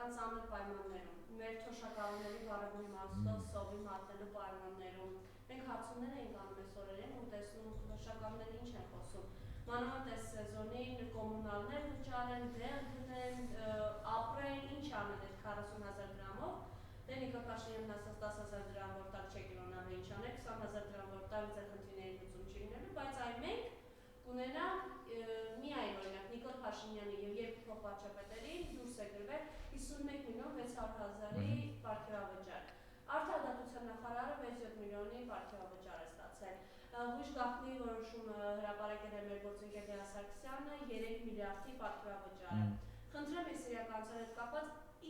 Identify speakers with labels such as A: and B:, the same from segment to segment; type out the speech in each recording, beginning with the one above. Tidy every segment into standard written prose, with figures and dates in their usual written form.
A: իրական ծանր պայմաններում, մեր թոշակառուների բարեգույն իմաստով սովի մատնելու պայմաններում, մենք հարցումներ էինք անում այս օրերին ու տեսնում թոշակառուները ինչ են խոսում, մանավանդ այս սեզոնին կոմունալներ վճարեն, դեղ գնեն, ապրեն, ինչ անեն այդ 40,000 դրամով, դե Նիկոլ Փաշինյանն ասաց 10,000 դրամ որ տակ չեք իրանալու ինչ անեք, 20,000 դրամ որ տակ ձեր խնդիրների լուծում չի լինելու, բայց այ մենք կունենանք միայն օրինակ Նիկոլ Փաշինյանի եւ երկու փոխվարչապետերի դուրս է գրվել 51,600,000-ի պարգևավճար։ Արդարադատության նախարարը 6-7 միլիոնի պարգևավճար է ստացել։ Հույժ գաղտնի որոշումը հրապարակել է մեր գործընկեր Լիա Սարգսյանը 3 միլիարդի պարգևավճար։ Խնդրեմ ես իրականության հետ կապված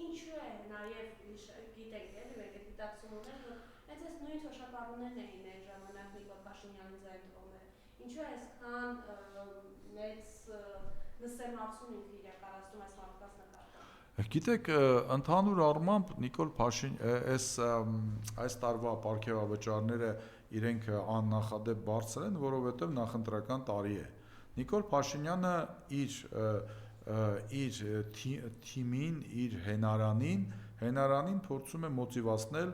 A: ինչու է նաեւ գիտենք էլի մենք այդ դիտակցում ունենք որ հենց այս նույն թոշակառուներն էին այն ժամանակ Նիկոլ Փաշինյանի ձայն տվողները։ Ինչու է այսքան մեծ նսեմացում ինքը իրականացնում այս մարդկանց նկատմամբ։
B: Գիտեք, ընդհանուր առմամբ Նիկոլ այս տարվա պարգևավճարները իրենք աննախադեպ բարձր են, որովհետև նախընտրական տարի է։ Նիկոլ Փաշինյանը իր թիմին, իր հենարանին փորձում է մոտիվացնել,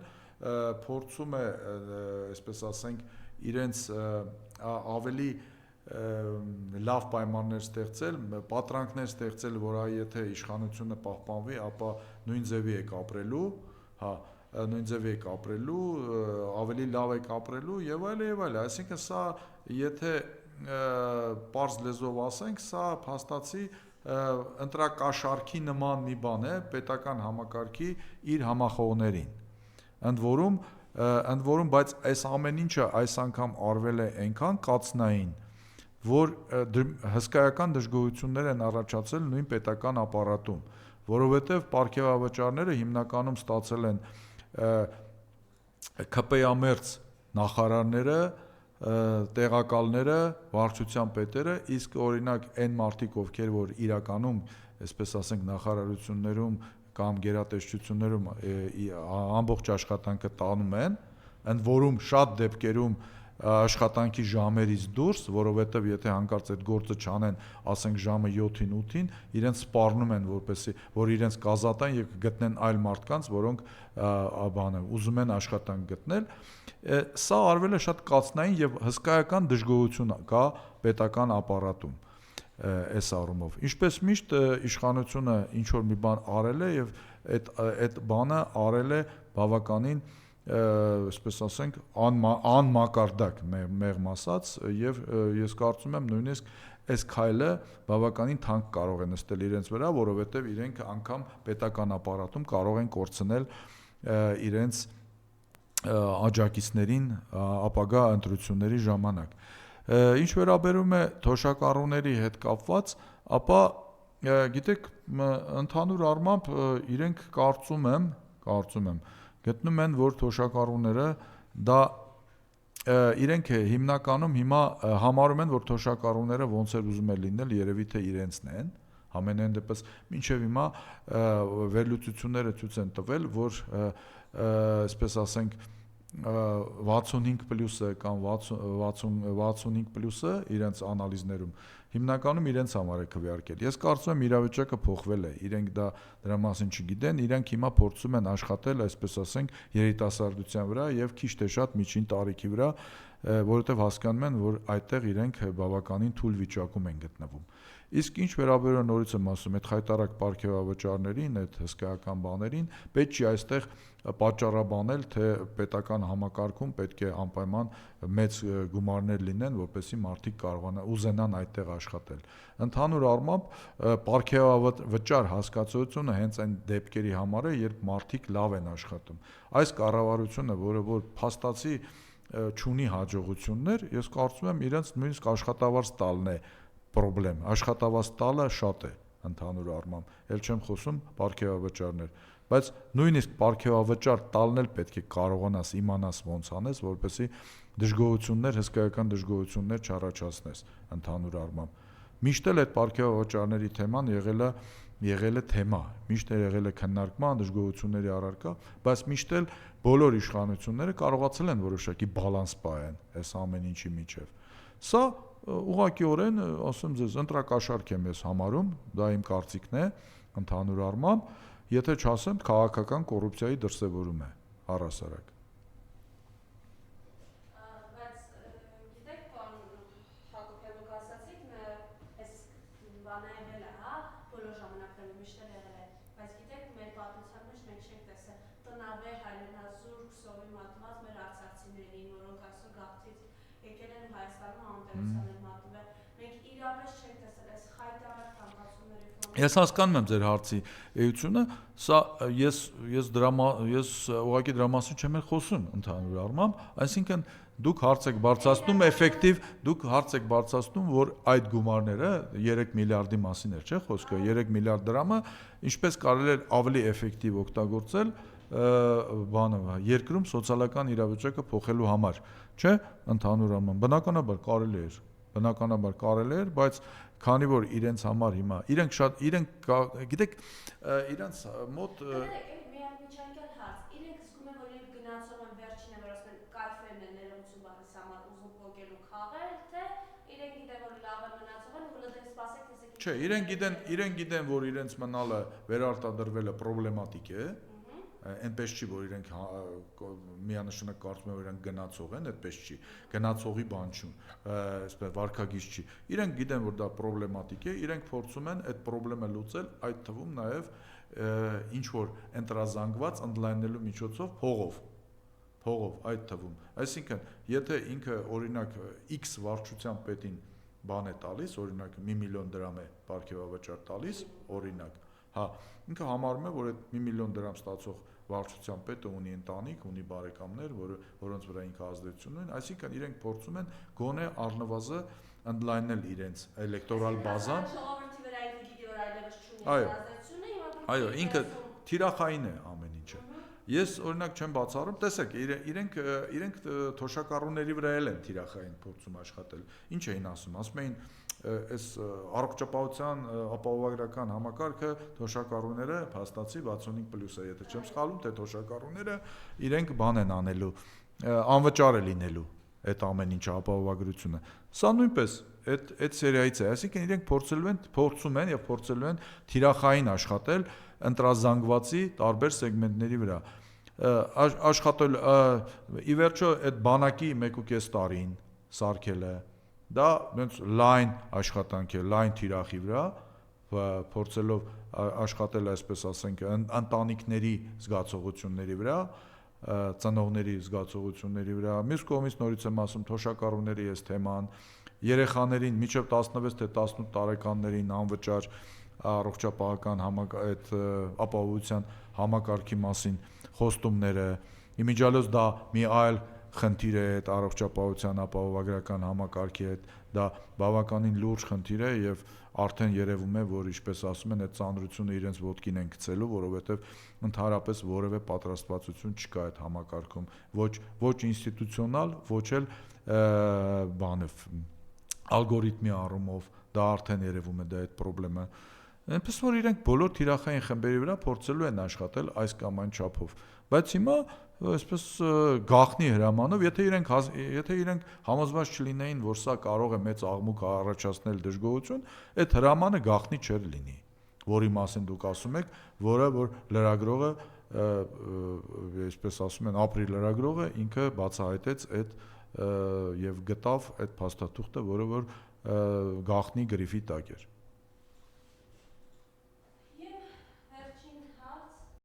B: փորձում է, այսպես ասենք, իրենց ավելի լավ պայմաններ ստեղծել, պատրանքներ ստեղծել, որ եթե իշխանությունը պահպանվի, ապա նույն ձևի եք ապրելու, ավելի լավ եք ապրելու եւ այլ, այսինքն սա եթե պարզ լեզվով ասենք, սա փաստացի ընտրակաշարքի նման մի բան է պետական համակարգի իր համախոհներին։ Ընդ որում, բայց այս ամեն ինչը այս անգամ արվել է այնքան կացնային, որ հսկայական դժգոհություններ են առաջացել նույն պետական ապարատում, որովհետև պարգևավճարները հիմնականում ստացել են ՔՊ-ամերձ նախարարները, տեղակալները, վարչության պետերը, իսկ օրինակ այն մարդիկ, ովքեր որ իրականում, այսպես ասենք, նախարարություններում կամ գերատեսչություններում ամբողջ աշխատանքը տանում են, ընդ որում շատ դեպքերում աշխատանքի ժամերից դուրս, որովհետև եթե հանկարծ այդ գործը չանեն, ասենք ժամը 7-ին, 8-ին, իրենց սպառնում են, որ իրենց կազատեն եւ գտնեն այլ մարդկանց, որոնք ուզում են աշխատանք գտնել, սա արվել է շատ կացնային եւ հսկայական դժգոհություն կա պետական ապարատում այս առումով։ Ինչպես միշտ իշխանությունը ինչ որ մի բան արել է եւ այդ բանը արել է բավականին այսպես ասենք անմակարդակ մեղմ ասած եւ ես կարծում եմ նույնիսկ այս քայլը բավականին թանկ կարող է նստել իրենց վրա, որովհետեւ իրենք անգամ պետական ապարատում կարող են կորցնել իրենց աջակիցներին ապագա ընտրությունների ժամանակ։ Ինչ վերաբերում է թոշակառուների հետ կապված, ապա գիտեք, ընդհանուր առմամբ իրենք կարծում եմ գտնում են, որ թոշակառուները դա իրենք հիմնականում հիմա համարում են, որ թոշակառուները ոնց էր ուզում է լինել, երևի թե իրենցն են, ամենայն դեպս մինչև հիմա վերլուծությունները ցույց են տվել, որ այսպես ասենք 65+-ը կամ 65+-ը իրենց անալիզներում հիմնականում իրենց համար է քվեարկել։ Ես կարծում եմ իրավիճակը փոխվել է, իրենք դրա մասին չգիտեն, իրենք հիմա փորձում են աշխատել, այսպես ասենք, երիտասարդության վրա եւ քիչ թե շատ միջին տարիքի վրա, որովհետեւ հասկանում են, որ այդտեղ իրենք բավականին թույլ վիճակում են գտնվում։ Իսկ ինչ վերաբերում է նորից եմ ասում, այդ խայտարակ պարգևավճարներին, այդ հսկայական բաներին, պետք չի այստեղ պատճառաբանել, թե պետական համակարգում պետք է անպայման մեծ գումարներ լինեն, որպեսզի մարդիկ ուզենան այդտեղ աշխատել։ Ընդհանուր առմամբ պարգևավճար հասկացությունը հենց այն դեպքերի համար է, երբ մարդիկ լավ են աշխատում։ Այս կառավարությունը, որ փաստացի չունի հաջողություններ, ես կարծում եմ իրենց նույնիսկ աշխատավարձ տալն է պրոբլեմ, աշխատավարձ տալը շատ է ընդհանուր առմամբ, ել չեմ խոսում պարգևավճարներ, բայց նույնիսկ պարգևավճար տալն էլ պետք է կարողանաս իմանաս ոնց անես, որպեսզի հսկայական դժգոհություններ չառաջացնես ընդհանուր առմամբ։ Միշտ էլ այդ պարգևավճարների թեման եղել է թեմա, միշտ եղել է քննարկման, դժգոհությունների առարկա, բայց միշտ էլ բոլոր իշխանությունները կարողացել են որոշակի բալանս պահեն այս ամեն ինչի միջև։ Սա ուղղակիորեն, ասեմ ձեզ, ընտրակաշարք եմ ես համարում, դա իմ կարծիքն է, ընդհանուր առմամբ, եթե չասեմ քաղաքական կոռուպցիայի դրսևորում է առհասարակ։
A: Բայց գիտեք, պարոն Հակոբյան, դուք ասացիք, այս բանը եղել է, հա, բոլոր ժամանակներում միշտ եղել է, բայց գիտեք, մեր պատմության մեջ մենք չենք տեսել տնավեր հայրենազուրկ սովի մատված մեր արցախցիներին, որոնք այսօր գաղթից եկել են Հայաստանում անտերության են մատվել, մենք իրապես չենք տեսել այս խայտարակ թանկացումների ֆոնը։
B: Ես հասկանում եմ ձեր հարցի էությունը, սա ես ուղղակի դրա մասին չեմ խոսում ընդհանուր առմամբ, այսինքն դուք հարց եք բարձրացնում էֆեկտիվ, դուք հարց եք բարձրացնում, որ այդ գումարները 3 միլիարդի մասին էր, չէ՞ խոսքը, 3 միլիարդ դրամը ինչպես կարելի է ավելի էֆեկտիվ օգտագործել բանը երկրում սոցիալական իրավիճակը փոխելու համար, չէ՞, ընդհանուր առմամբ բնականաբար կարելի էր, բայց քանի որ իրենց համար հիմա իրենք գիտեք իրենց մոտ
A: Միայն միջանկյալ հարց, իրենք զգում են, որ իրենք գնացող են վերջինը, որ ասեն կայֆերն են ներողություն բանից համար ուզում փոկելու խաղել, թե իրենք գիտեն, որ լավ են մնացող են ու լդեք սպասեք, տեսեք։
B: Չէ, իրենք գիտեն, որ իրենց մնալը վերարտադրվելը պրոբլեմատիկ է, այնպես չի, որ իրենք միանշանակ կարծում են, որ իրենք գնացող են, այդպես չի, գնացողի բան չի, այսպես վարքագիծ չի։ Իրենք գիտեն, որ դա պրոբլեմատիկ է, իրենք փորձում են այդ պրոբլեմը լուծել, այդ թվում նաև ինչ որ ընտրազանգված ընդլայնելու միջոցով փողով այդ թվում։ Այսինքն, եթե ինքը օրինակ X վարչության պետին բան է տալիս, օրինակ 1 միլիոն դրամ է պարգևավճար տալիս, օրինակ, հա, ինքը համարում է, որ այդ 1 միլիոն դրամ ստացող վարչության պետը ունի ընտանիք, ունի բարեկամներ, որոնց վրա ինքը ազդեցություն ունեն, այսինքն իրենք փորձում են գոնե առնվազն ընդլայնել իրենց էլեկտորալ բազան։
A: Ժողովրդի վրա ինքը գիտի, որ այլևս չունի ազդեցություն է,
B: այո, ինքը թիրախային է ամեն ինչը։ Ես օրինակ չեմ բացառում, տեսեք, իրենք թոշակառուների վրա են թիրախային փորձում աշխատել։ Ինչ էին ասում, ասում էին այս առողջապահության ապահովագրական համակարգը թոշակառուները փաստացի 65+ է, եթե չեմ սխալվում, թե թոշակառուները իրենք բան են անելու, անվճար է լինելու այդ ամեն ինչը ապահովագրությունը։ Սա նույնպես այդ սերիայից է, այսինքն իրենք փորձելու են թիրախային աշխատել ընտրազանգվածի տարբեր սեգմենտների վրա։ Աշխատել ի վերջո այդ բանակի 1.5 տարին սարքելը դա ոնց լայն աշխատանք է, լայն թիրախի վրա, փորձելով աշխատել, այսպես ասենք, ընտանիքների զգացողությունների վրա, ծնողների զգացողությունների վրա։ Մյուս կողմից նորից եմ ասում, թոշակառուների այս թեման, երեխաներին մինչև 16 թե 18 տարեկաններին անվճար առողջապահական այդ ապահովության համակարգի մասին խոստումները, իմիջիալոց դա մի այլ խնդիր է այդ առողջապահության ապահովագրական համակարգի հետ, դա բավականին լուրջ խնդիր է եւ արդեն երևում է, որ ինչպես ասում են, այդ ծանրությունը իրենց ոտքին են գցելու, որովհետեւ ընդհանրապես որևէ պատրաստվածություն չկա այդ համակարգում, ոչ ինստիտուցիոնալ, ոչ էլ ալգորիթմի առումով, դա արդեն երևում է դա այդ խնդիրը։ Այնպես որ իրենք բոլոր թիրախային խմբերի վրա փորձելու են աշխատել այս կամ այն չափով, բայց հիմա այսպես գաղտնի հրամանով, եթե իրենք համոզված չլինեին, որ սա կարող է մեծ աղմուկ առաջացնել դժգոհություն, այդ հրամանը գաղտնի չէր լինի, որի մասին դուք ասում եք, որ լրագրողը, այսպես ասում են, ապրի լրագրողը ինքը բացահայտեց այդ եւ գտավ այդ փաստաթուղթը, որը որ գաղտնի գրիֆի տակ էր։